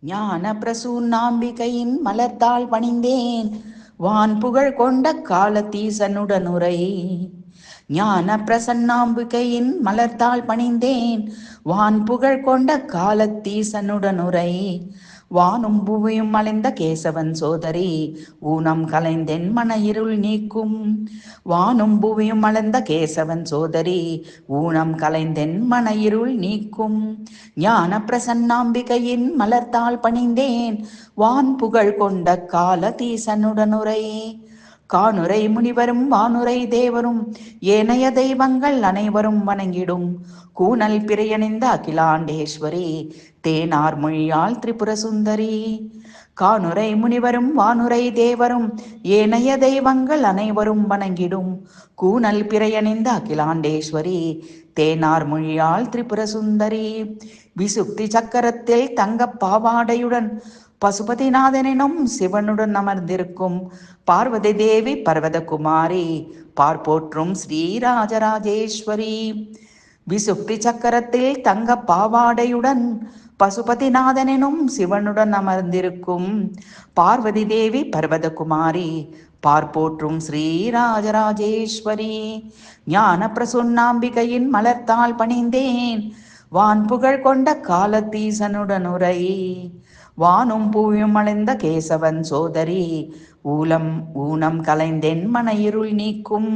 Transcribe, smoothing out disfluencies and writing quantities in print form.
ஞான பிரசூன்னாம்பிகையின் மலர்த்தாள் பணிந்தேன் வான் புகழ் கொண்ட காலத்தீசனுடனுரை. ஞான பிரசன்னாம்பிகையின் மலர்த்தாள் பணிந்தேன் வான் புகழ் கொண்ட காலத்தீசனுடனுரை. வானும் பூவியும் அலைந்த கேசவன் சோதரி ஊனம் கலைந்தென் மன இருள் நீக்கும். வானும் பூவியும் அலைந்த கேசவன் சோதரி ஊனம் கலைந்தென் மன இருள் நீக்கும். ஞான பிரசன்னாம்பிகையின் மலர்த்தாள் பணிந்தேன் வான் புகழ் கொண்ட காலதீசனுடனுரை. கானுரை முனிவரும் வானுரை தேவரும் ஏனைய தெய்வங்கள் அனைவரும் வணங்கிடும் கூனல் பிறையணிந்த அகிலாண்டேஸ்வரி தேனார் மொழியாள் திரிபுர சுந்தரி. கானுரை முனிவரும் வானுரை தேவரும் ஏனைய தெய்வங்கள் அனைவரும் வணங்கிடும் கூனல் பிறையணிந்த அகிலாண்டேஸ்வரி தேனார் மொழியாள் திரிபுர சுந்தரி. விசுக்தி சக்கரத்தில் தங்க பாவாடையுடன் பசுபதிநாதனும் சிவனுடன் அமர்ந்திருக்கும் பார்வதி தேவி பர்வதகுமாரி பார்ப்போற்றும் ஸ்ரீராஜராஜேஸ்வரி. விசுக்தி சக்கரத்தில் தங்க பாவாடையுடன் பசுபதிநாதனும் சிவனுடன் அமர்ந்திருக்கும் பார்வதி தேவி பர்வதகுமாரி பார்ப்போற்றும் ஸ்ரீராஜராஜேஸ்வரி. ஞான பிரசுன்னாம்பிகையின் மலர்த்தாள் பணிந்தேன் வான் புகழ் கொண்ட காலத்தீசனுடனுரை. வானும் பூயும் அலைந்த கேசவன் சோதரி ஊனம் கலைந்தென் மன இருள் நீக்கும்.